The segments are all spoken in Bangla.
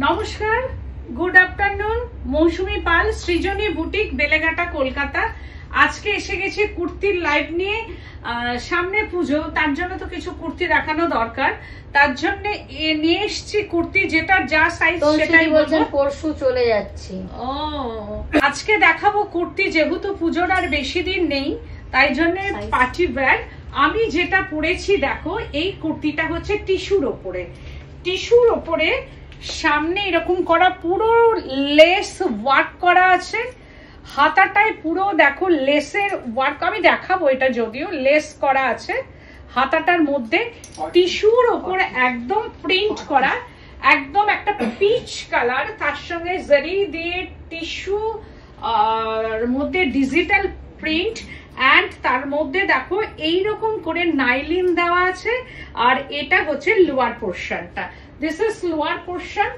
নমস্কার, গুড আফটারনুন। মৌসুমী পাল, সৃজনী বুটিক, বেলেঘাটা, কলকাতা। আজকে এসে গেছি কুর্তির লাইভ নিয়ে। সামনে পুজো, তার জন্য তো কিছু কুর্তি দেখানো দরকার, তার জন্য নিয়ে এসছি কুর্তি, যেটা যা সাইজ সেটাই বলবো। পরশু চলে যাচ্ছি। ও, আজকে দেখাবো কুর্তি, যেহেতু পুজোর আর বেশি দিন নেই, তাই জন্য পার্টি ওয়্যার। আমি যেটা পরেছি দেখো, এই কুর্তিটা হচ্ছে টিস্যুর ওপরে সামনে এরকম করা, পুরো লেস ওয়ার্ক করা আছে। হাতাটায় পুরো দেখো লেসের ওয়ার্ক, আমি দেখাবো এটা, যদিও লেস করা আছে। হাতাটার মধ্যে টিস্যুর ওপরে একদম প্রিন্ট করা, একদম একটা পিচ কালার, তার সঙ্গে জারি দিয়ে টিস্যু আর মধ্যে ডিজিটাল প্রিন্ট, এন্ড তার মধ্যে দেখো এইরকম করে নাইলিন দেওয়া আছে। আর এটা হচ্ছে লোয়ার পোর্শনটা, দিস ইজ লোয়ার পোর্শন।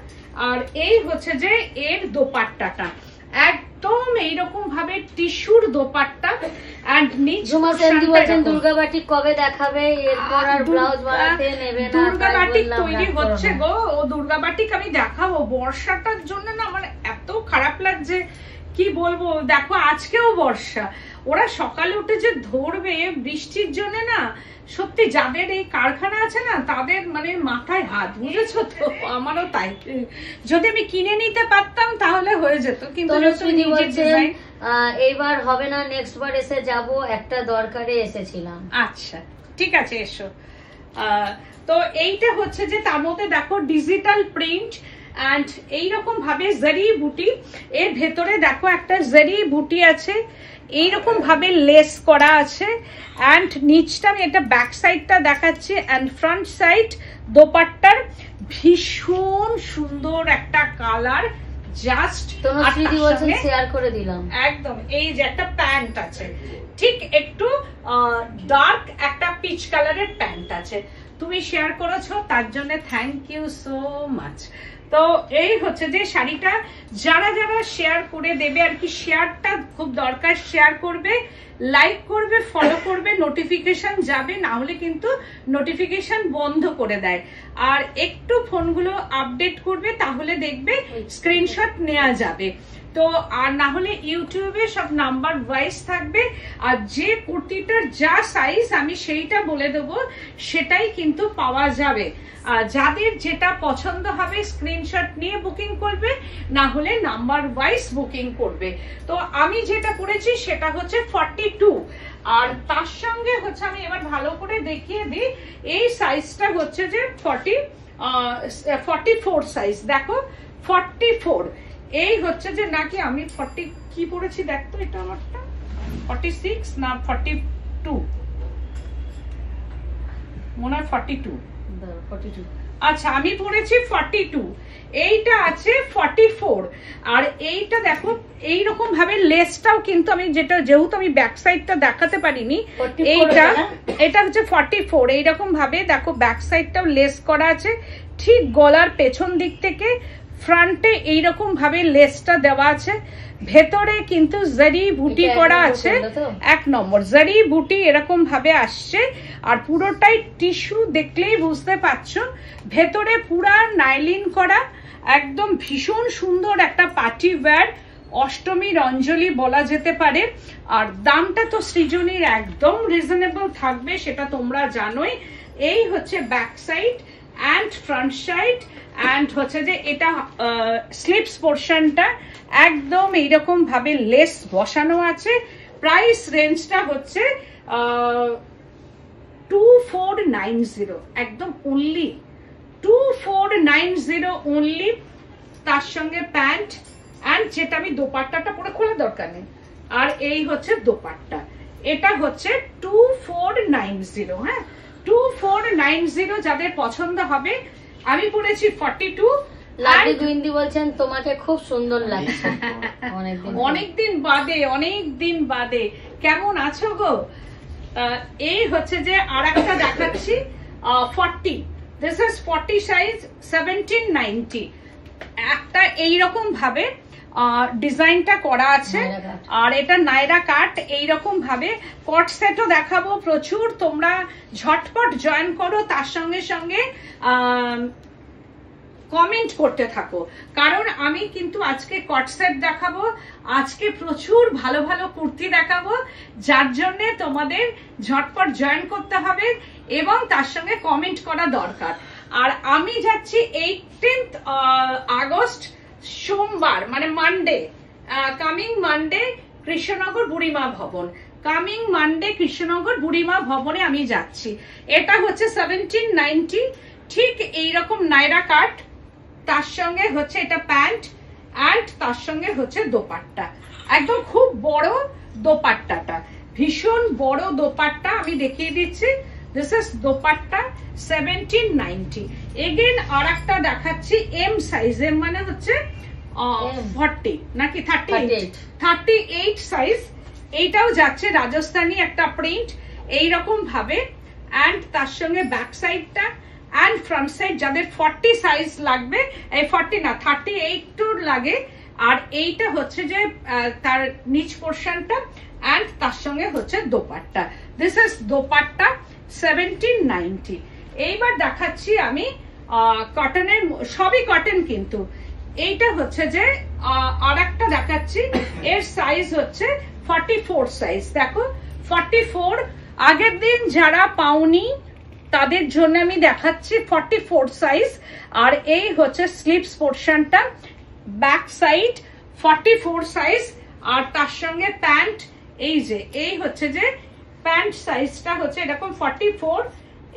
আর এই হচ্ছে যে এর দোপাট্টাটা, একদম এইরকম ভাবে টিস্যুর দোপাট্টা। এন্ড দুর্গাবাটিক কবে দেখাবে? এরপর আর ব্লাউজ বানাতে নেবে না? দুর্গাবাটিক তৈরি হচ্ছে গো, ও দুর্গাবাটিক আমি দেখাবো। বর্ষাটার জন্য না আমার এত খারাপ লাগছে, কি বলবো। দেখো আজকেও বর্ষা, ওরা সকালে উঠে যে ধরবে বৃষ্টির জন্য না, সত্যি যাদের এই কারখানা আছে না, তাদের মানে মাথায় হাত, বুঝেছো তো? আমারও তাই। যদি আমি কিনে নিতে পারতাম তাহলে হয়ে যেত, কিন্তু এইবার হবে না, নেক্সট বার এসে যাব, একটা দরকারে এসেছিলাম। আচ্ছা ঠিক আছে, এসো। তো এইটা হচ্ছে যে তার মধ্যে দেখো ডিজিটাল প্রিন্ট এন্ড এইরকম ভাবে জারি বুটি, এর ভেতরে দেখো একটা জারি বুটি আছে, এইরকম ভাবে লেস করা আছে। এন্ড নিচটা আমি এটা ব্যাক সাইডটা দেখাচ্ছি, এন্ড ফ্রন্ট সাইড দোপাট্টার ভীষণ সুন্দর একটা কালার, জাস্ট শেয়ার করে দিলাম। একদম এই যে একটা প্যান্ট আছে, ঠিক একটু ডার্ক একটা পিচ কালারের প্যান্ট আছে, তুমি শেয়ার করেছো, তার জন্য থ্যাংক ইউ সো মাচ। তো এই হচ্ছে যে শাড়িটা, যারা যারা শেয়ার করে দেবে আর কি, শেয়ারটা খুব দরকার, শেয়ার করবে, লাইক করবে, ফলো করবে, নোটিফিকেশন যাবে, না হলে কিন্তু নোটিফিকেশন বন্ধ করে দেয়। আর একটু ফোনগুলো আপডেট করবে, তাহলে দেখবে স্ক্রিনশট নেওয়া যাবে। তো আর না হলে ইউটিউবে সব নাম্বার ওয়াইজ থাকবে, আর যে কুর্তিটার যা সাইজ আমি সেইটা বলে দেবো, সেটাই কিন্তু পাওয়া যাবে। যাদের যেটা পছন্দ হবে স্ক্রিনশট নিয়ে বুকিং করবে, না হলে নাম্বার ওয়াইজ বুকিং করবে। তো আমি যেটা করেছি সেটা হচ্ছে 42, আর তার সঙ্গে হচ্ছে আমি এবার ভালো করে দেখিয়ে দিই, এই সাইজটা হচ্ছে যে 44 সাইজ, দেখো 44। এই হচ্ছে যে নাকি আমি 40 কি পড়েছি দেখতো, এটা আমারটা 46 না 42, মনে হয় 42। আচ্ছা আমি পড়েছি 42, এইটা আছে 44। আর এইটা দেখো এইরকম ভাবে লেসটাও কিন্তু আমি যেটা, যেহেতু আমি ব্যাক সাইডটা দেখাতে পারিনি, এটা হচ্ছে 44। এইরকম ভাবে দেখো ব্যাক সাইডটাও লেস করা আছে, ঠিক গলার পেছন দিক থেকে ফ্রন্টে এইরকম ভাবে লেসটা দেওয়া আছে, ভেতরে কিন্তু জারি বুটি করা আছে, 1 নম্বর জারি বুটি এরকম ভাবে আসছে। আর পুরোটাই টিস্যু, দেখলেই বুঝতে পারছো, ভেতরে পুরা নাইলিন করা, একদম ভীষণ সুন্দর একটা পার্টি ওয়্যার, অষ্টমীর অঞ্জলি বলা যেতে পারে। আর দামটা তো সৃজনীর একদম রিজনেবল থাকবে, সেটা তোমরা জানোই। এই হচ্ছে back side and front side, and হচ্ছে যে এটা স্লিপস পোর্শনটা একদম এইরকম ভাবে লেস বসানো আছে। প্রাইস রেঞ্জটা হচ্ছে 2490, একদম অনলি 2490 অনলি। তার সঙ্গে প্যান্ট, এন্ড যেটা আমি দোপাট্টাটা পরে খোলার দরকার নেই। আর এই হচ্ছে দোপাট্টা, এটা হচ্ছে 2490। হ্যাঁ, 2490 যাদের পছন্দ হবে। আমি পড়েছি 42। বলছেন তোমাকে খুব সুন্দর লাগছে, অনেকদিন বাদে। কেমন আছো গো? এই হচ্ছে যে আর একটা দেখাচ্ছি 40, দিস ইজ 40 সাইজ, 1790। একটা এইরকম ভাবে ডিজাইনটা করা আছে, আর এটা নায়রা কাট, এইরকম ভাবে কট সেটও দেখাবো প্রচুর, তোমরা ঝটপট জয়েন করো। তার সঙ্গে সঙ্গে কমেন্ট করতে থাকো, কারণ আমি কিন্তু আজকে কট সেট দেখাবো, আজকে প্রচুর ভালো ভালো কুর্তি দেখাবো, যার জন্য তোমাদের ঝটপট জয়েন করতে হবে এবং তার সঙ্গে কমেন্ট করা দরকার। আর আমি যাচ্ছি 18th আগস্ট সোমবার, মানে মানডে, কামিং মানডে কৃষ্ণনগর বুড়িমা ভবন, কামিং মানডে কৃষ্ণনগর বুড়িমা ভবনে আমি যাচ্ছি। এটা হচ্ছে 1790, ঠিক এইরকম নাইরা কাট, তার সঙ্গে হচ্ছে এটা প্যান্ট অ্যান্ড তার সঙ্গে হচ্ছে দোপাট্টা, একদম খুব বড় দোপাট্টাটা, ভীষণ বড় দোপাট্টা আমি দেখিয়ে দিচ্ছি। This is dupatta 1790। এগেন আর একটা দেখাচ্ছি এম সাইজ, এম মানে হচ্ছে 40 নাকি 38 সাইজ। এইটাও যাচ্ছে রাজস্থানী একটা প্রিন্ট এইরকম ভাবে, অ্যান্ড তার সঙ্গে ব্যাক সাইডটা অ্যান্ড ফ্রন্ট সাইড, যাদের 40 সাইজ লাগবে, এই 40 না 38 টুর লাগে, আর এইটা হচ্ছে যে তার নিচ পোর্শনটা অ্যান্ড তার সঙ্গে হচ্ছে দোপাট্টা। This is dupatta 1790। এইবার দেখাচ্ছি আমি কটনের, সবই কটন কিন্তু। এইটা হচ্ছে যে আর একটা দেখাচ্ছি, এর সাইজ হচ্ছে 44 সাইজ। দেখো 44, আগের দিন যারা পাওনি তাদের জন্য আমি দেখাচ্ছি 44 সাইজ। আর এই হচ্ছে স্লিভস পোর্শনটা, ব্যাক সাইড 44 সাইজ, আর তার সঙ্গে প্যান্ট, এই যে এই হচ্ছে যে প্যান্ট সাইজটা হচ্ছে এরকম 44,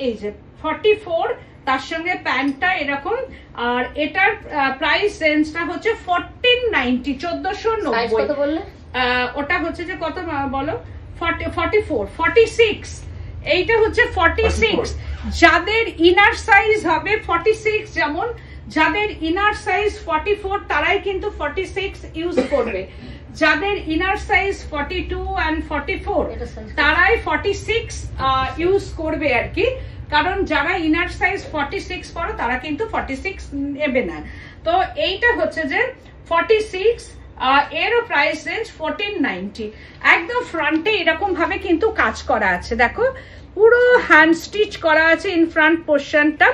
এই যে 44, তার সঙ্গে প্যান্টটা এরকম। আর এটার প্রাইস রেঞ্জটা হচ্ছে 1490, 1490। ওটা হচ্ছে যে কত বলো, 44, 46, এইটা হচ্ছে 46। যাদের ইনার সাইজ হবে 46, যেমন যাদের ইনার সাইজ 44 তারাই কিন্তু 46 ইউজ করবে, যাদের ইনার সাইজ 42 and 44 তারাই 46 ইউজ করবে আর কি, কারণ যারা ইনার সাইজ 46 পড়ো তারা কিন্তু 46 নেবে না। তো এইটা হচ্ছে যে 46, এরও প্রাইস রেঞ্জ 1490। একদম ফ্রন্টে এরকম ভাবে কিন্তু কাজ করা আছে, দেখো পুরো হ্যান্ড স্টিচ করা আছে ইন ফ্রন্ট পোর্শনটা,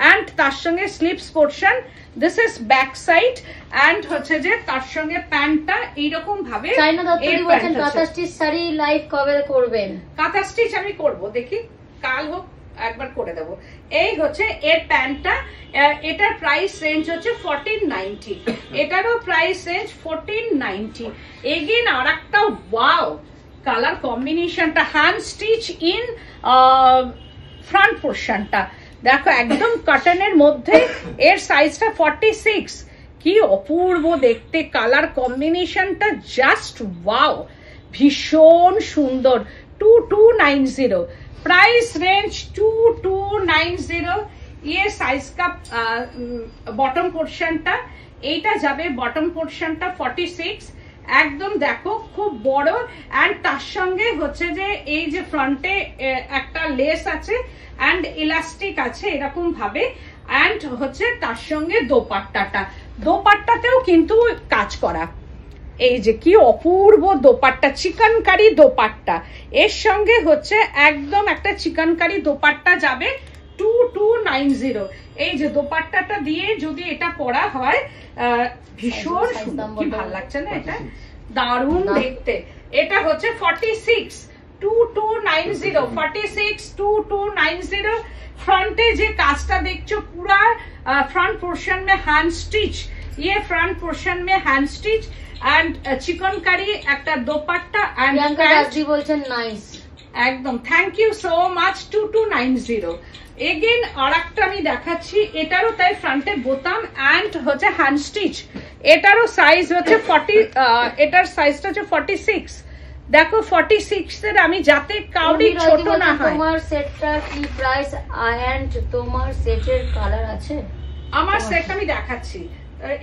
অ্যান্ড তার সঙ্গে sleeves portion, this is back side, and হচ্ছে যে তার সঙ্গে প্যান্টটা এইরকম ভাবে। কাঁথা স্টিচ শাড়ি লাইভ কবে করবেন? কাঁথা স্টিচ আমি করব, দেখি কাল হোক একবার করে দেব। এই হচ্ছে এর প্যান্টটা, এটার প্রাইস রেঞ্জ হচ্ছে 1490, এটারও প্রাইস রেঞ্জ 1490। এগেন আর একটা ওয়াও কালার কম্বিনেশনটা, হ্যান্ড স্টিচ ইন ফ্রন্ট পোর্শনটা, দেখো একদম কটনের মধ্যে, এর সাইজটা 46, কি অপূর্ব দেখতে, কালার কম্বিনেশনটা জাস্ট ওয়াও, ভীষণ সুন্দর। 2290, प्राइस रेंज 2290। ये साइज का बॉटम पोर्शनটা, এইটা যাবে বটম পোর্শনটা 46, একদম দেখো খুব বড়, এন্ড তার সঙ্গে হচ্ছে যে এই যে ফ্রন্টে একটা লেস আছে এন্ড ইলাস্টিক আছে এরকম ভাবে, এন্ড হচ্ছে তার সঙ্গে দোপাট্টাতেও কিন্তু কাজ করা। এই যে কি অপূর্ব দোপাট্টা, চিকনকারি দোপাট্টা, এর সঙ্গে হচ্ছে একদম একটা চিকনকারি দোপাট্টা যাবে 2290। এই যে দোপাট্টাটা দিয়ে যদি এটা পরা হয় ভীষণ কি ভালো লাগছে না, এটা দারুণ দেখতে। এটা হচ্ছে 46, 2290, 46, 2290। फ्रंटे जे काजटा देखছো पूरा फ्रंट पोर्शन में हैंड स्टिच, ये फ्रंट पोर्शन में हैंड स्टिच एंड चिकनकारी একটা দোপাট্টা এন্ড প্যান্ট বলছেন নাইস একদম। Thank you so much. 2290। Again আরেকটা আমি দেখাচ্ছি, এটারও তাই ফ্রন্টে বোতাম এন্ড হচ্ছে হ্যান্ড স্টিচ, এটারও সাইজ হচ্ছে 40, এটার সাইজটা হচ্ছে 46। দেখো 46 এর আমি যাতে কাউরি ছোট না হয়। তোমার সেটটা কি প্রাইস এন্ড তোমার সেটের কালার আছে? আমার সেট আমি দেখাচ্ছি,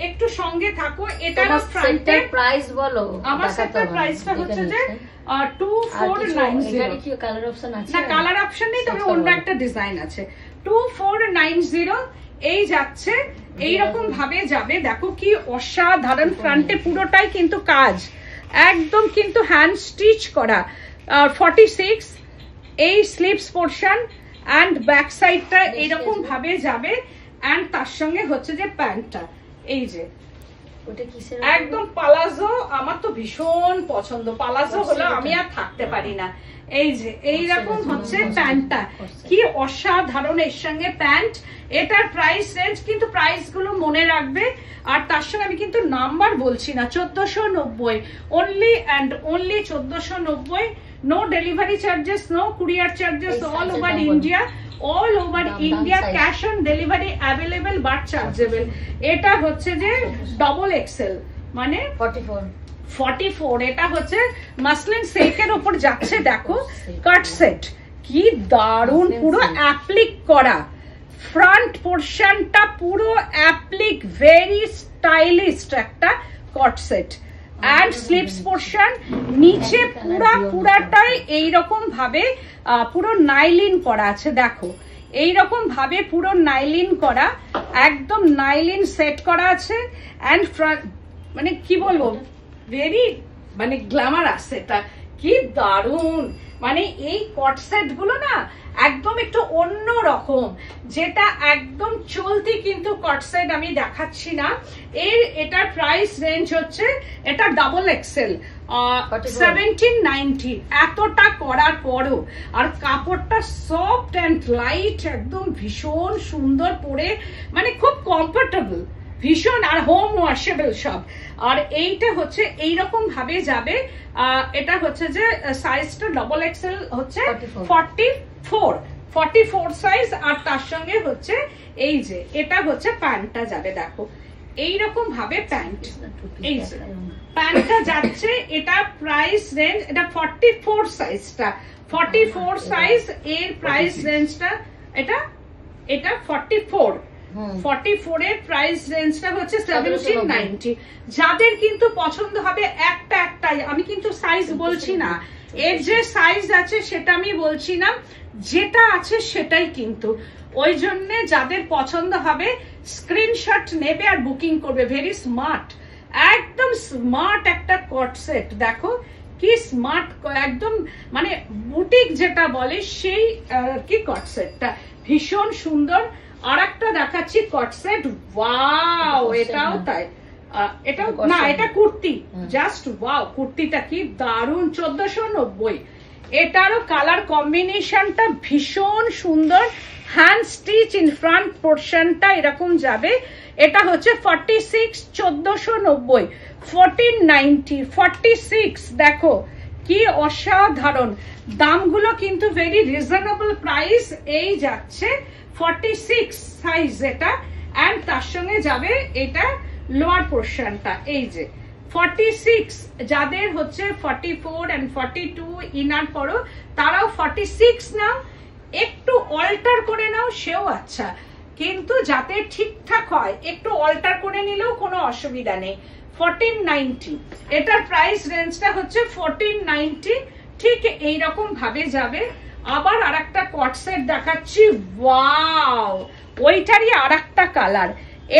একটু সঙ্গে থাকো। এটার ফ্রন্টের প্রাইস বলো। আমার সেটের প্রাইসটা হচ্ছে যে 2490। এর কি কালার অপশন আছে? না, কালার অপশন নেই, তবে অন্য একটা ডিজাইন আছে। 2490 এই যাচ্ছে, এই রকম ভাবে যাবে। দেখো কি অসাধারণ, ফ্রন্টে পুরোটাই কিন্তু কাজ, একদম কিন্তু হ্যান্ড স্টিচ করা। 46 এই স্লিভস পোর্শন এন্ড ব্যাক সাইডটা এরকম ভাবে যাবে এন্ড তার সঙ্গে হচ্ছে যে প্যান্টটা, এই যে ওটা কিসের একদম পালাজো। আমার তো ভীষণ পছন্দ, পালাজো হলো আমি আর থাকতে পারি না। এই যে এইরকম হচ্ছে প্যান্টটা, কি অসাধারণ এর সঙ্গে প্যান্ট। এটার প্রাইস রেঞ্জ কিন্তু প্রাইস গুলো মনে রাখবে, আর তার সঙ্গে আমি কিন্তু নাম্বার বলছি না, 1490 only and only 1490। No delivery charges, no courier charges, all over India, all over India cash on delivery available but chargeable. এটা হচ্ছে যে ডবল এক্সেল মানে 44। এটা হচ্ছে মাসলিন সিল্কের উপর যাচ্ছে, দেখো কাট সেট, কি দারুন, পুরো অ্যাপ্লিক করা, ফ্রন্ট পোর্শনটা পুরো অ্যাপ্লিক, ভেরি স্টাইলিস্ট একটা কট সেট। এন্ড স্লিপস পোর্শন নিচে পুরাটাই এইরকম ভাবে পুরো নাইলিন করা আছে, দেখো এইরকম ভাবে পুরো নাইলিন করা, একদম নাইলিন সেট করা আছে। এন্ড ফ্রন্ট মানে কি বলবো, ভেরি মানে গ্ল্যামারাস, এটা কি দারুন। মানে এই কট সেট গুলো না একদম একটু অন্য রকম, যেটা একদম চলতি কিন্তু কট সেট আমি দেখাচ্ছি না। এটার প্রাইস রেঞ্জ হচ্ছে, এটা ডাবল এক্সেল 1790। এতটা করার পরও আর কাপড়টা সফট অ্যান্ড লাইট, একদম ভীষণ সুন্দর পরে, মানে খুব কমফোর্টেবল ভীষণ, আর হোম ওয়াশেবল সব। আর এইটা হচ্ছে এইরকম ভাবে যাবে, এটা হচ্ছে যে সাইজটা ডবল এক্সেল হচ্ছে 44 সাইজ, আর তার সঙ্গে হচ্ছে এই যে এটা হচ্ছে প্যান্টটা যাবে, দেখো এইরকম ভাবে প্যান্ট, এই যে প্যান্টটা যাচ্ছে। এটা প্রাইস রেঞ্জ, এটা 44 সাইজটা, 44 সাইজ, এর প্রাইস রেঞ্জটা এটা 44 এর প্রাইস রেঞ্জটা হচ্ছে 1790। যাদের কিন্তু পছন্দ হবে একটাই, আমি কিন্তু সাইজ বলছি না, এর যে সাইজ আছে সেটা আমি বলছি না, যেটা আছে সেটাই কিন্তু। ওই জন্য যাদের পছন্দ হবে স্ক্রিনশট নেবে আর বুকিং করবে। ভেরি স্মার্ট, একদম স্মার্ট একটা কট সেট, দেখো কি স্মার্ট, একদম মানে বুটিক যেটা বলে সেই কি কট সেটটা ভীষণ সুন্দর। আর একটা দেখাচ্ছি কট সেট, ওয়াও, এটাও তাই, এটাও না, এটা কুর্তি, জাস্ট ওয়াও, কুর্তিটা কি দারুন, 1490। এটারও কালার কম্বিনেশনটা ভীষণ সুন্দর, হ্যান্ড স্টিচ ইন ফ্রন্ট পোর্শনটা এরকম যাবে। এটা হচ্ছে 46, 1490, 1490, 46, দেখো কি অসাধারণ। দামগুলো কিন্তু ভেরি রিজনেবল প্রাইস, এই যাচ্ছে 46 সাইজ এটা, এন্ড তার সঙ্গে যাবে এটা লোয়ার পোর্শনটা, এই যে 46। যাদের হচ্ছে 44 এন্ড 42 ইনার পরো, তারাও 46 নাও, একটু অল্টার করে নাও সেও আচ্ছা, কিন্তু যাতে ঠিকঠাক হয় একটু অল্টার করে নিলেও কোনো অসুবিধা নেই। 1490 এটার প্রাইস রেঞ্জটা হচ্ছে 1490, ঠিক এইরকম ভাবে যাবে। আবার আর একটা কট সেট দেখাচ্ছি, ওয়াও, ওইটারই আর একটা কালার,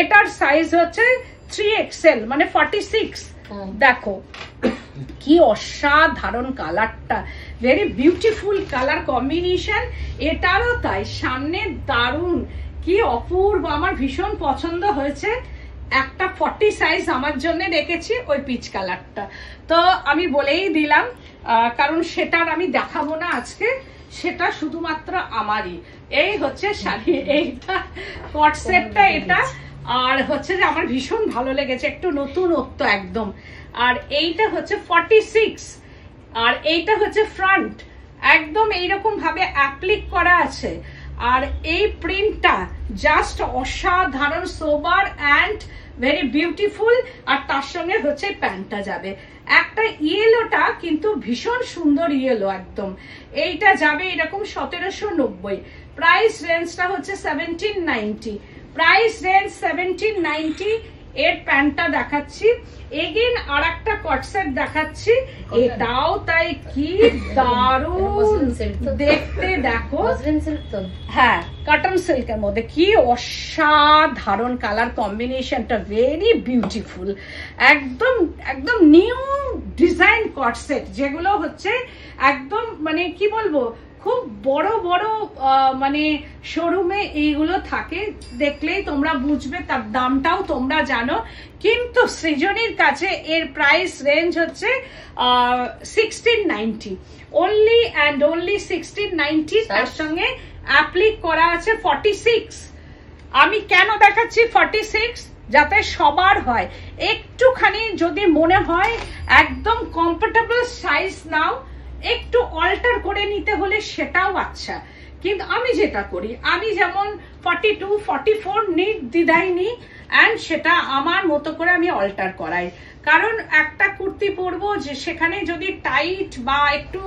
এটার সাইজ হচ্ছে 3XL মানে 46। দেখো কি অসাধারণ কালারটা, ভেরি বিউটিফুল কালার কম্বিনেশন। এটারও তাই, সামনে দারুন, কি অপূর্ব, আমার ভীষণ পছন্দ হয়েছে। একটা 40 সাইজ আমার জন্য রেখেছি, ওই পিচ কালারটা, তো আমি বলেই দিলাম, কারণ সেটার আমি দেখাবো না আজকে, সেটা শুধুমাত্র আমারই। এই হচ্ছে শাড়ি, এইটা কট সেটটা এটা, আর হচ্ছে যে আমার ভীষণ ভালো লেগেছে, একটু নতুনত্ব একদম। আর এইটা হচ্ছে 46, আর এইটা হচ্ছে ফ্রন্ট, একদম এইরকম ভাবে অ্যাপ্লিক করা আছে। আর এই প্রিন্টটা জাস্ট অসাধারণ, সোবার অ্যান্ড ভেরি বিউটিফুল। আর তার সঙ্গে হচ্ছে প্যান্টটা যাবে একটা ইয়েলোটা, কিন্তু ভীষণ সুন্দর ইয়েলো একদম। এইটা যাবে এরকম 1790, প্রাইস রেঞ্জটা হচ্ছে 1790, প্রাইস রেঞ্জ 1790। এর প্যান্টটা দেখাচ্ছি, এগেন আর একটা কট সেট দেখাচ্ছি, এটাও তাই, কি দারুন দেখতে, দেখো হ্যাঁ কটন সিল্কের মধ্যে, কি অসাধারণ কালার কম্বিনেশনটা, ভেরি বিউটিফুল, একদম একদম নিউ ডিজাইন কট সেট, যেগুলো হচ্ছে একদম মানে কি বলবো খুব বড় বড় মানে শোরুমে এইগুলো থাকে, দেখলেই তোমরা বুঝবে, তার দামটাও তোমরা জানো। কিন্তু সৃজনীর কাছে এর প্রাইস রেঞ্জ হচ্ছে 1690, অনলি অ্যান্ড অনলি 1690। তার সঙ্গে অ্যাপ্লিক করা আছে 46। আমি কেন দেখাচ্ছি 46, যাতে সবার হয়। একটুখানি যদি মনে হয় একদম কমফোর্টেবল সাইজ নাও, একটু অল্টার করে নিতে হলে সেটাও আচ্ছা। কিন্তু আমি যেটা করি, আমি যেমন 42 44 দ্বিধায় নিই, অ্যান্ড সেটা আমার মতো করে আমি অল্টার করাই। কারণ একটা কুর্তি পরবো যে সেখানে যদি টাইট বা একটু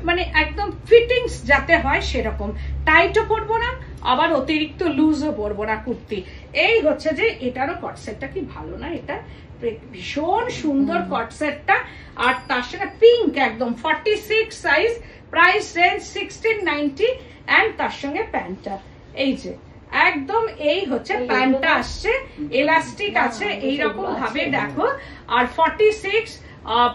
মানে একদম ফিটিংস যাতে হয় সেরকম, টাইটও পরবো না আবার অতিরিক্ত লুজও পরবো না কুর্তি। এই হচ্ছে যে এটারও কটসেটটা কি ভালো না, এটা ভীষণ সুন্দর কটসেটটা। আর তার সাথে পিঙ্ক একদম 46 সাইজ, প্রাইস রেঞ্জ 1690, এন্ড তার সঙ্গে প্যান্টটা এই যে একদম এই হচ্ছে প্যান্টটা আসছে, এলাস্টিক আছে এইরকম ভাবে দেখো। আর 46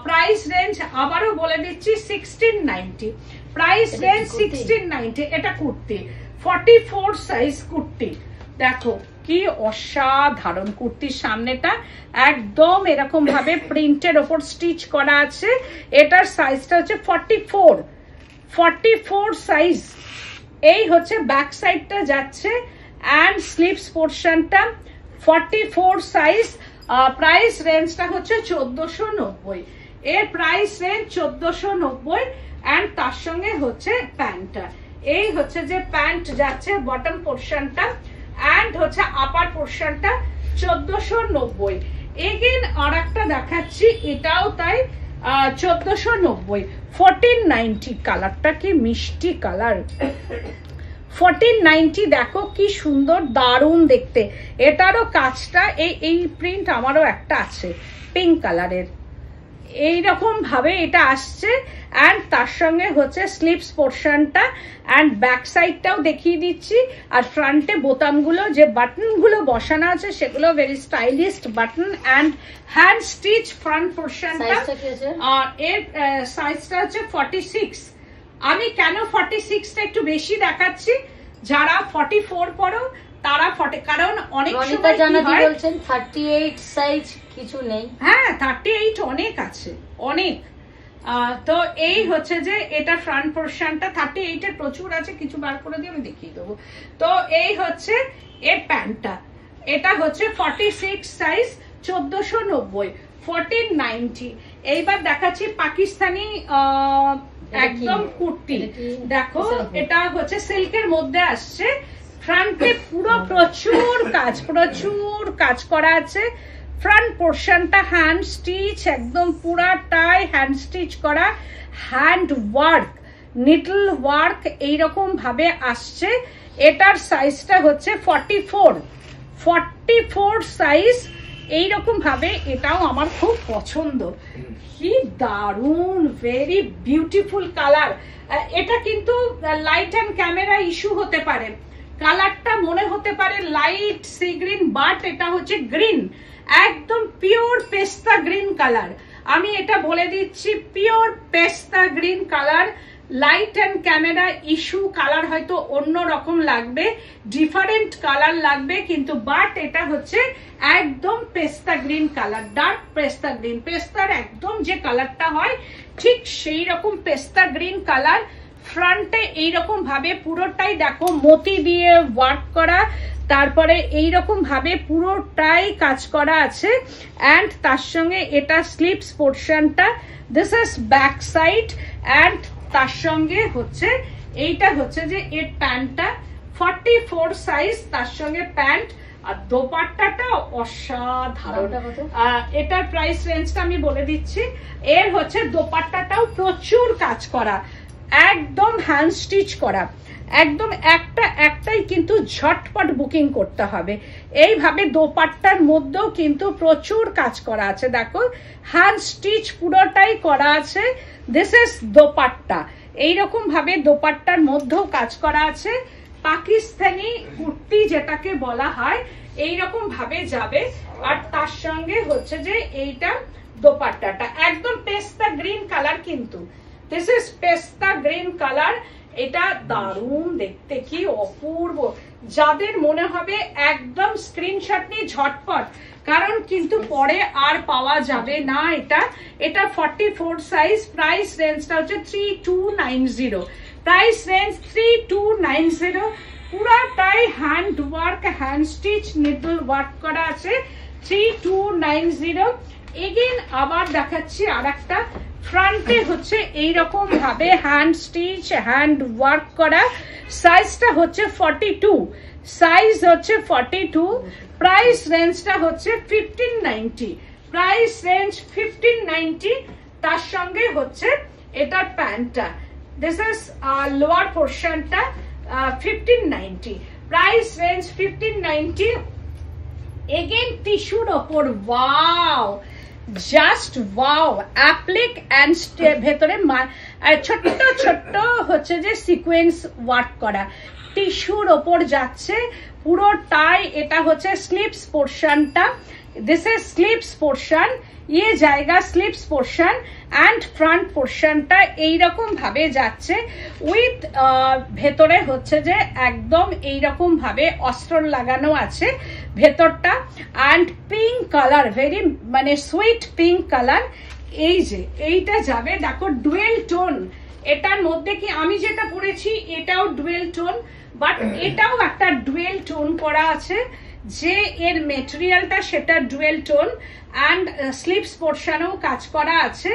প্রাইস রেঞ্জ আবারও বলে দিচ্ছি 1690, প্রাইস রেঞ্জ 1690। এটা কুর্তি 44 সাইজ কুর্তি, দেখো কি অসাধারণ কুর্তির সামনেটা একদম এরকম ভাবে প্রিন্টের ওপর স্টিচ করা আছে। এটার সাইজটা হচ্ছে 44 সাইজ। এই হচ্ছে ব্যাক সাইডটা যাচ্ছে অ্যান্ড স্লিভস পোর্শনটা 44 সাইজ। প্রাইস রেঞ্জটা হচ্ছে 1490, এর প্রাইস রেঞ্জ 1490, অ্যান্ড তার সঙ্গে হচ্ছে প্যান্টটা। এই হচ্ছে যে প্যান্ট যাচ্ছে বটম পোর্শনটা, অ্যান্ড হচ্ছে আপার পোর্শনটা 1490। এগেন আর একটা দেখাচ্ছি, এটাও তাই 1490, 1490। কালারটা কি মিষ্টি কালার, 1490 দেখো কি সুন্দর, দারুণ দেখতে। এটারও কাজটা এই প্রিন্ট আমারও একটা আছে পিঙ্ক কালারের, এইরকম ভাবে এটা আসছে। অ্যান্ড তার সঙ্গে হচ্ছে স্লিভস পোর্শনটা অ্যান্ড ব্যাক সাইডটাও দেখিয়ে দিচ্ছি। আর ফ্রন্টে বোতামগুলো যে বাটনগুলো বসানো আছে সেগুলো very stylist button, and hand stitch front পোর্শনটা। আর এর সাইজটা হচ্ছে 46। আমি কেন 46টা একটু বেশি দেখাচ্ছি, যারা 44 পরো তারা 40, কারণ অনেক সময় কি হয় 38 সাইজ কিছু নেই, হ্যাঁ 38 অনেক আছে, অনেক। তো এই হচ্ছে যে এটা ফ্রন্ট পোর্শনটা 38 এর প্রচুর আছে, কিছু বার করে দিয়ে আমি দেখিয়ে দেবো। তো এই হচ্ছে এর প্যান্টটা, এটা হচ্ছে 46 সাইজ 1490, 1490। এইবার দেখাচ্ছি পাকিস্তানি একদম কুর্তি, দেখো এটা হচ্ছে সিল্কের মধ্যে আসছে। ফ্রন্টে পুরো প্রচুর কাজ করা আছে। ফ্রন্ট পোর্শনটা হ্যান্ড স্টিচ, একদম পুরাটাই হ্যান্ড স্টিচ করা, হ্যান্ড ওয়ার্ক, নিডল ওয়ার্ক এইরকম ভাবে আসছে। এটার সাইজটা হচ্ছে 44 সাইজ এইরকম ভাবে। এটাও আমার খুব পছন্দ, কি দারুণ, ভেরি বিউটিফুল কালার। এটা কিন্তু লাইট অ্যান্ড ক্যামেরা ইস্যু হতে পারে, কালারটা মনে হতে পারে লাইট সি গ্রিন, বাট এটা হচ্ছে গ্রিন, একদম পিওর পেস্তা গ্রিন কালার। আমি এটা বলে দিচ্ছি পিওর পেস্তা green colour. Light and camera issue, colour হয়তো অন্য রকম লাগবে, ডিফারেন্ট কালার লাগবে, কিন্তু বাট এটা হচ্ছে একদম পেস্তা গ্রিন কালার, ডার্ক পেস্তা গ্রিন, পেস্তার একদম যে কালারটা হয় ঠিক সেই রকম পেস্তা গ্রিন কালার। ফ্রন্টে এইরকম ভাবে পুরোটাই দেখো মতি দিয়ে ওয়ার্ক করা, তারপরে এইরকম ভাবে পুরোটাই কাজ করা আছে। অ্যান্ড তার সঙ্গে এটা স্লিভস পোর্শনটা, this is back side, and তার সঙ্গে হচ্ছে এইটা হচ্ছে যে এর প্যান্টটা 44 সাইজ, তার সঙ্গে প্যান্ট। আর দোপাট্টাটা অসাধারণ। এটার প্রাইস রেঞ্জটা আমি বলে দিচ্ছি। এর হচ্ছে দোপাট্টাটাও প্রচুর কাজ করা, একদম হ্যান্ড স্টিচ করা, একদম একটাই কিন্তু ঝটপট বুকিং করতে হবে। এইভাবে দোপাট্টার মধ্যেও কিন্তু প্রচুর কাজ করা আছে, দেখো হ্যান্ড স্টিচ পুরোটাই করা আছে। দিস ইজ দোপাট্টা, এইরকম ভাবে দোপাট্টার মধ্যেও কাজ করা আছে। পাকিস্তানি কুর্তি যেটাকে বলা হয় এইরকম ভাবে যাবে। আর তার সঙ্গে হচ্ছে যে এইটা দোপাট্টাটা একদম পেস্তা গ্রিন কালার, কিন্তু দিস ইজ পেস্তা গ্রিন কালার। এটা দারুণ দেখতে, কি অপূর্ব। যাদের মনে হবে একদম স্ক্রিনশট নিয়ে ঝটপট, কারণ কিন্তু পরে আর পাওয়া যাবে না। এটা 44 সাইজ। প্রাইস রেঞ্জটা হচ্ছে 3290। Price range 3290। পুরাটাই hand work, hand stitch, needle work করা আছে। 3290। এগেন আবার দেখাচ্ছি আর একটা। ফ্রন্টে হচ্ছে এইরকম ভাবে হ্যান্ড স্টিচ, হ্যান্ড ওয়ার্ক করা। সাইজটা হচ্ছে 42। সাইজ হচ্ছে 42। প্রাইস রেঞ্জটা হচ্ছে 1590। Price range 1590। তার সঙ্গে হচ্ছে এটার প্যান্টটা, দিস ইজ লোয়ার পোর্শনটা 1590। Price range 1590। এগেন টিস্যুর ওপর, wow, just wow. Applique and ভেতরে ছোট্ট ছোট্ট হচ্ছে যে সিকোয়েন্স ওয়ার্ক করা, টিস্যুর ওপর যাচ্ছে পুরোটাই। এটা হচ্ছে স্লিপস পোর্শনটা, দিস ইজ স্লিপস পোর্শন। ये জায়গা স্লিপস পোর্শন অ্যান্ড ফ্রন্ট পোর্শনটা এইরকম ভাবে যাচ্ছে উইথ ভেতরে হচ্ছে যে একদম এইরকম ভাবে অস্ত্র লাগানো আছে ভেতরটা। অ্যান্ড পিঙ্ক কালার, ভেরি মানে সুইট পিঙ্ক কালার। এই যে এইটা যাবে, দেখো ডুয়েল টোন। এটার মধ্যে কি আমি যেটা পরেছি এটাও ডুয়েল টোন, বাট এটাও একটা ডুয়েল টোন করা আছে, যে এর মেটেরিয়ালটা সেটা ডুয়েল টোন। অ্যান্ড স্লিপস পোর্শনেও কাজ করা আছে।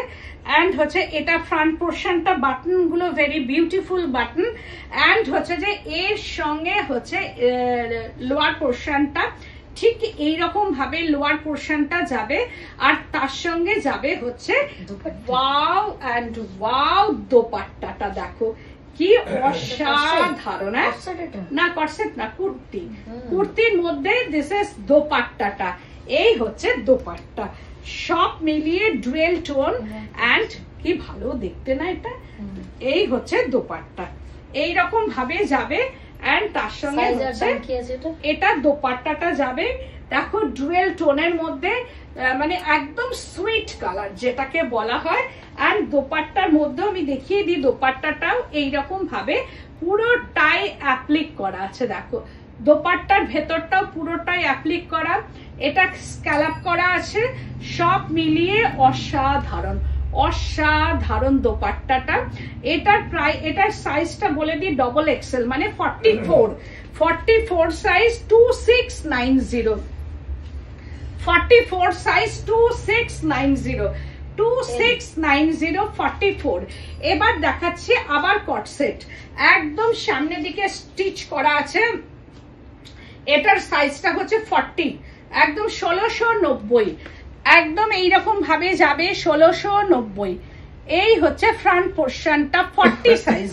অ্যান্ড হচ্ছে এটা ফ্রন্ট পোর্শনটা, বাটন গুলো ভেরি বিউটিফুল বাটন। অ্যান্ড হচ্ছে যে এর সঙ্গে হচ্ছে লোয়ার পোর্শনটা ঠিক এইরকম ভাবে লোয়ার পোর্শনটা যাবে। আর তার সঙ্গে যাবে হচ্ছে ওয়াও অ্যান্ড ওয়াও দোপাট্টাটা দেখো কি অসাধারণ। না কটসেট না, কুর্তি। কুর্তির মধ্যে দিস ইজ দোপাট্টাটা। এই হচ্ছে দোপাট্টা, সব মিলিয়ে ডুয়েল টোন। অ্যান্ড কি ভালো দেখতে না এটা। এই হচ্ছে দোপাট্টা, এইরকম ভাবে যাবে। অ্যান্ড তার সঙ্গে এটা দোপাট্টাটা যাবে দেখো ডুয়েল টোনের মধ্যে, মানে একদম সুইট কালার যেটাকে বলা হয়। অ্যান্ড দোপাট্টার মধ্যে আমি দেখিয়ে দিই, দোপাট্টাটাও এইরকম ভাবে পুরোটাই অ্যাপ্লিক করা আছে। দেখো দোপাট্টার ভেতরটাও পুরোটাই অ্যাপ্লিক করা, এটা স্ক্যালাপ করা আছে। সব মিলিয়ে অসাধারণ, অসাধারণ দোপাট্টাটা। এটার সাইজটা বলে দিই ডবল এক্সেল, মানে 44 সাইজ 2690। 44 সাইজ 2690। 2690 44। এবার দেখাচ্ছি আবার কটসেট, একদম সামনের দিকে স্টিচ করা আছে। এটার সাইজটা হচ্ছে 40, একদম 1690। একদম এইরকম ভাবে যাবে 1690। এই হচ্ছে ফ্রন্ট পোর্শনটা 40 সাইজ।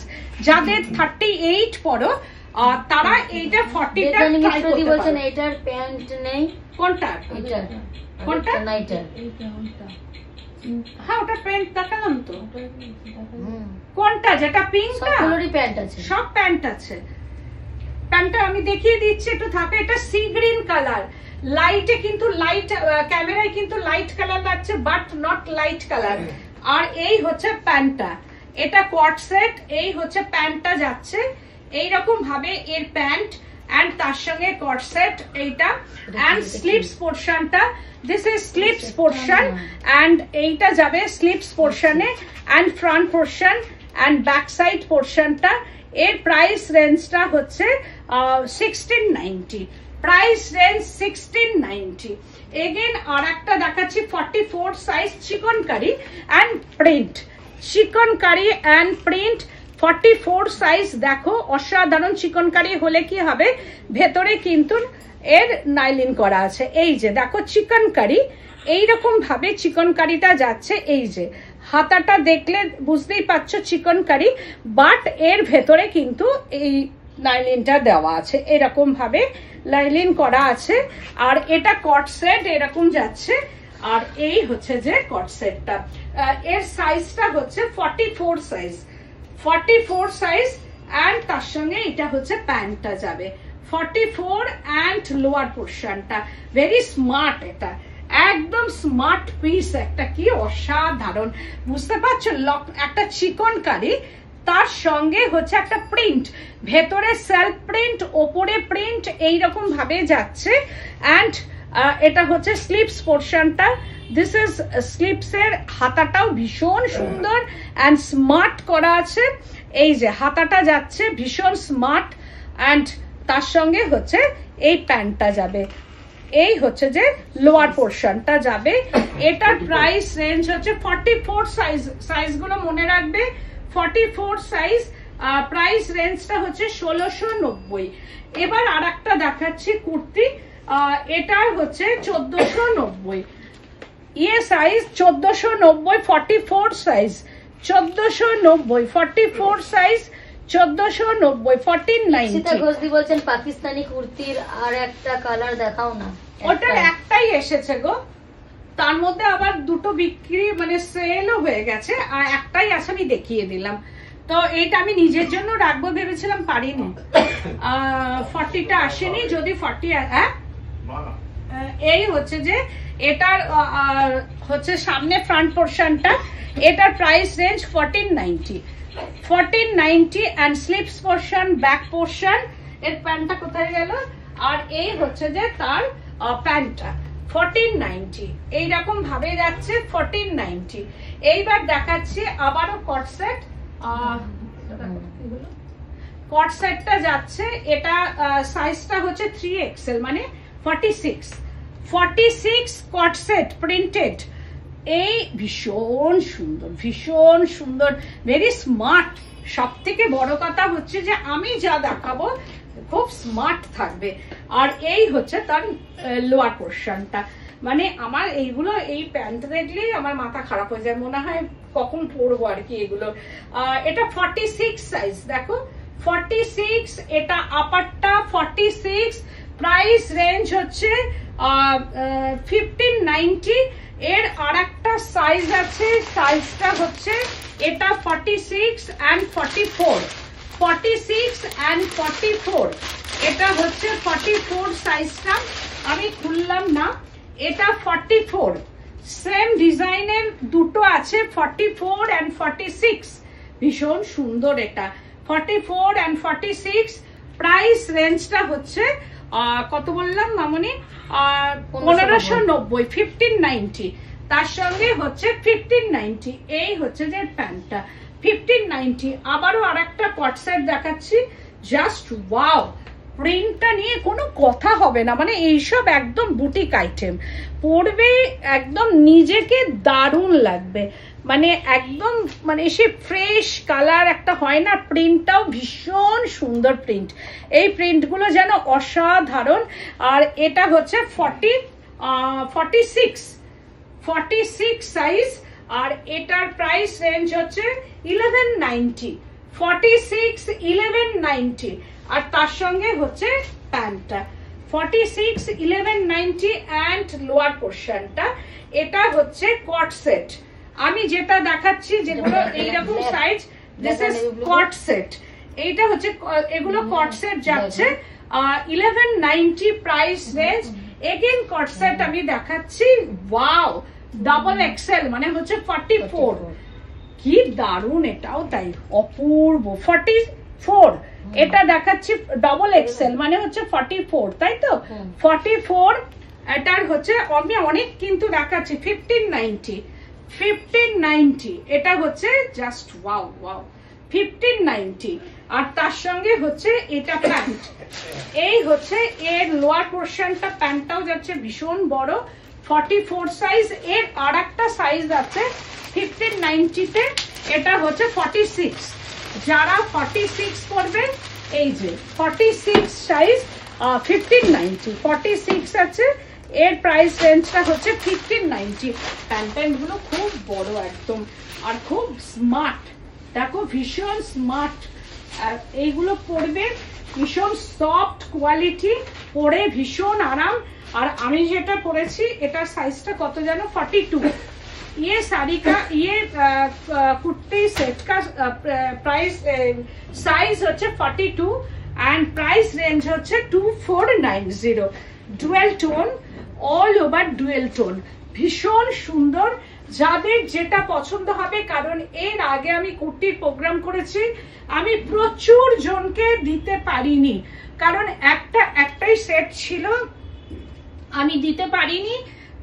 যাদের 38 পরো তারা এইটা 40টা ট্রাই করতে পারো। এটার প্যান্ট নেই। কোনটা? কোনটা? নাইটার। হ্যাঁ ওটা প্যান্ট দেখালাম তো। কোনটা? যেটা পিঙ্কটা? সবগুলোরই প্যান্ট আছে, সব প্যান্ট আছে। প্যান্টটা আমি দেখিয়ে দিচ্ছি, একটু থাকে। এটা সি গ্রিন কালার, লাইটে কিন্তু লাইট, ক্যামেরায় কিন্তু লাইট কালার লাগছে, বাট নট লাইট কালার। আর এই হচ্ছে প্যান্টটা, এটা কোয়ার্ড সেট। এই হচ্ছে প্যান্টটা যাচ্ছে এইরকম ভাবে, এর প্যান্ট অ্যান্ড তার সঙ্গে কোয়ার্ড সেট এইটা। অ্যান্ড স্লিপস পোর্শনটা, this is sleeves portion. And এইটা যাবে স্লিপস পোর্শনে। And front portion and back side পোর্শনটা। এর প্রাইস রেঞ্জটা হচ্ছে 1690। Price range 1690। এগেন আর একটা দেখাচ্ছি 44 size chikankari and print. Chikankari and print 44 size. দেখো অসাধারণ। চিকনকারি হলে কি হবে, ভেতরে কিন্তু এর নাইলিন করা আছে। এই যে দেখো চিকনকারি, এইরকম ভাবে চিকনকারিটা যাচ্ছে। এই যে হাতাটা দেখলে বুঝতেই পারছো চিকনকারি, বাট এর ভেতরে কিন্তু এই লাইলিনটা দেওয়া আছে, এরকম ভাবে লাইলিন করা আছে। আর এটা কট সেট এরকম যাচ্ছে। আর এই হচ্ছে যে কট সেটটা, এর সাইজটা হচ্ছে 44 সাইজ। 44 সাইজ। অ্যান্ড তার সঙ্গে এটা হচ্ছে প্যান্টটা যাবে 44 অ্যান্ড লোয়ার পোর্শনটা। ভেরি স্মার্ট, এটা একদম স্মার্ট পিস একটা, কি অসাধারণ। বুঝতে পারছো, একটা চিকনকারি তার সঙ্গে হচ্ছে একটা প্রিন্ট, ভেতরে সেলফ প্রিন্ট, ওপরে প্রিন্ট, এইরকম ভাবে যাচ্ছে। অ্যান্ড এটা হচ্ছে স্লিপস পোর্শনটা। দিস ইজ স্লিপস এর হাতাটাও ভীষণ সুন্দর অ্যান্ড স্মার্ট করা আছে। এই যে হাতাটা যাচ্ছে ভীষণ স্মার্ট, অ্যান্ড তার সঙ্গে হচ্ছে এই প্যান্টটা যাবে। এই হচ্ছে যে লোয়ার পোর্শনটা যাবে। এটার প্রাইস রেঞ্জ হচ্ছে 44 সাইজ গুলো মনে রাখবে, 44 সাইজ। প্রাইস রেঞ্জটা হচ্ছে 1690। এবার আর একটা দেখাচ্ছি কুর্তি, এটা হচ্ছে 1490। ইয়ে সাইজ 1490, 44 সাইজ 1490, 44 সাইজ 1490, 1490। ঘোষদি বলছেন পাকিস্তানি কুর্তির আর একটা কালার দেখাও না। ওটার একটাই এসেছে গো, তার মধ্যে আবার দুটো বিক্রি মানে সেলও হয়ে গেছে, আর একটাই আছে, আমি দেখিয়ে দিলাম। তো এটা আমি নিজের জন্য রাখবো ভেবেছিলাম, পারিনি। 40টা আসেনি, যদি 40 এই হচ্ছে যে এটার হচ্ছে সামনে ফ্রন্ট পোর্শনটা। এটার price range 1490 and slips portion, back portion. এর প্যান্টটা কোথায় গেল? আর এই হচ্ছে যে তার প্যান্টটা 1490, এইরকম ভাবে যাচ্ছে 1490। এইবার দেখাচ্ছি আবারও কট সেট। কট সেটটা যাচ্ছে, এটা সাইজটা হচ্ছে 3XL মানে 46 কট সেট প্রিন্টেড। এই ভীষণ সুন্দর, ভীষণ সুন্দর, ভেরি স্মার্ট। সব থেকে বড় কথা হচ্ছে যে আমি যা দেখাবো খুব স্মার্ট থাকবে। আর এই হচ্ছে তার লোয়ার পোর্শনটা। মানে আমার এইগুলো, এই প্যান্ট দেখলেই আমার মাথা খারাপ হয়ে যায়, মনে হয় কখন পরবো আর কি এগুলো। এটা 46 সাইজ, দেখো 46। এটা আপারটা 46, প্রাইস রেঞ্জ হচ্ছে 1590। এর আর একটা সাইজ আছে, সাইজটা হচ্ছে এটা 46 and 44, 46 and 44। এটা হচ্ছে 44 সাইজটা, আমি খুললাম না। এটা 44, সেম ডিজাইনের দুটো আছে, 44 and 46। ভীষণ সুন্দর এটা, 44 and 46। প্রাইস রেঞ্জটা হচ্ছে কত বললাম মামনি? 1590, 1590। তার সঙ্গে হচ্ছে 1590। এই হচ্ছে যে প্যান্টটা 1590। আবারও আর একটা কট সেট দেখাচ্ছি, জাস্ট ওয়াও। প্রিন্টটা নিয়ে কোনো কথা হবে না, মানে এইসব একদম বুটিক আইটেম পরবে, একদম নিজেকে দারুণ লাগবে। মানে একদম মানে সে ফ্রেশ কালার একটা হয় না, প্রিন্টটাও ভীষণ সুন্দর প্রিন্ট। এই প্রিন্টগুলো যেন অসাধারণ। আর এটা হচ্ছে 46 সাইজ। আর এটার প্রাইস রেঞ্জ হচ্ছে 1190, 46 1190। আর তার সঙ্গে হচ্ছে প্যান্টটা 46 1190 অ্যান্ড লোয়ার পোর্শনটা। এটা হচ্ছে কট সেট। আমি যেটা দেখাচ্ছি যেগুলো এইরকম size, this is co-ord set. এইটা হচ্ছে, এগুলো কট সেট যাচ্ছে 1190 price range. Again co-ord set আমি দেখাচ্ছি, ওয়াও, ডাবল এক্সেল মানে হচ্ছে 44। কি দারুণ, এটাও তাই অপূর্ব। 44 এটা দেখাচ্ছি ডাবল এক্সেল মানে হচ্ছে 44, তাই তো? 44 এটার হচ্ছে আমি অনেক কিন্তু দেখাচ্ছি 1590। এটা হচ্ছে জাস্ট ওয়াও ওয়াও, 1590। আর তার সঙ্গে হচ্ছে এটা প্যান্ট। এই হচ্ছে এর লোয়ার পোর্শনটা, প্যান্টটাও যাচ্ছে ভীষণ বড়, 44 সাইজ। এর আর একটা সাইজ আছে 1590-তে, এটা হচ্ছে 46। যারা 46 করবেন, এই যে 46 সাইজ 1590, 46 আছে। এর প্রাইস রেঞ্জটা হচ্ছে 1590। প্যান্ট গুলো খুব বড় একদম, আর খুব স্মার্ট, দেখো ভীষণ স্মার্ট। আর এইগুলো পরবে, ভীষণ সফট কোয়ালিটি, পরে ভীষণ আরাম। আর আমি যেটা পরেছি এটার সাইজটা কত যেন 42। ये साड़ी का ये कुर्ती सेट का प्राइस साइज হচ্ছে 42 एंड प्राइस रेंज হচ্ছে 2490। Dual tone, all over dual tone, ভীষণ সুন্দর। যাদের যেটা পছন্দ হবে, কারণ এর আগে আমি কুর্তির প্রোগ্রাম করেছি, আমি প্রচুর জনকে দিতে পারিনি, কারণ একটাই সেট ছিল, আমি দিতে পারিনি।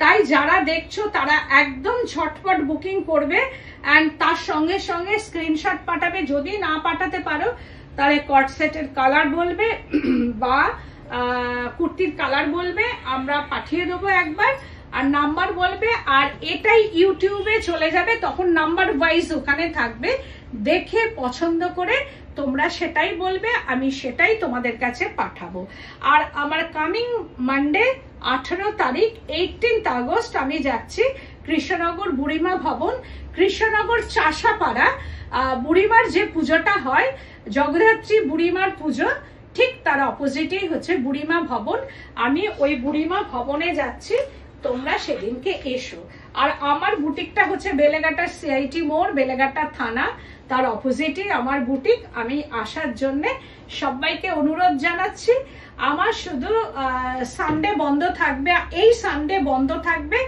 তাই যারা দেখছো তারা একদম ঝটপট বুকিং করবে, অ্যান্ড তার সঙ্গে সঙ্গে স্ক্রিনশট পাঠাবে। যদি না পাঠাতে পারো তাহলে কট সেটের কালার বলবে বা কুর্তির কালার বলবে, আমরা পাঠিয়ে দেবো একবার, আর নাম্বার বলবে। আর এটাই ইউটিউবে চলে যাবে, তখন নাম্বার ওয়াইজ ওখানে থাকবে, দেখে পছন্দ করে তোমরা সেটাই বলবে, আমি সেটাই তোমাদের কাছে পাঠাবো। আর আমার কামিং মানডে 18 তারিখ 18 আগস্ট আমি যাচ্ছি কৃষ্ণনগর বুড়িমা ভবন, কৃষ্ণনগর চাষাপাড়া। বুড়িমার যে পুজোটা হয়, জগদ্ধাত্রী বুড়িমার পুজো, ঠিক তার অপোজিটেই হচ্ছে বুড়িমা ভবন। আমি ওই বুড়িমা ভবনে যাচ্ছি, তোমরা সেদিনকে এসো। আর আমার বুটিকটা হচ্ছে বেলেঘাটা সিআইটি মোড়, বেলেঘাটা থানা, তার অপোজিটে আমার বুটিক। আমি আসার জন্য সবাইকে অনুরোধ জানাচ্ছি। আমার শুধু সানডে বন্ধ থাকবে, এই সানডে বন্ধ থাকবে,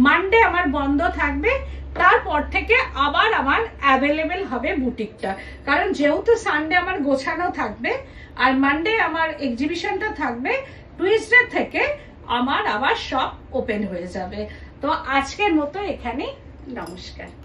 মানডে আমার বন্ধ থাকবে, তারপর থেকে আবার আমার অ্যাভেলেবেল হবে বুটিকটা। কারণ যেহেতু সানডে আমার গোছানো থাকবে আর মানডে আমার এক্সিবিশনটা থাকবে, টুইসডে থেকে আমার আবার সব ওপেন হয়ে যাবে। তো আজকের মতো এখানে, নমস্কার।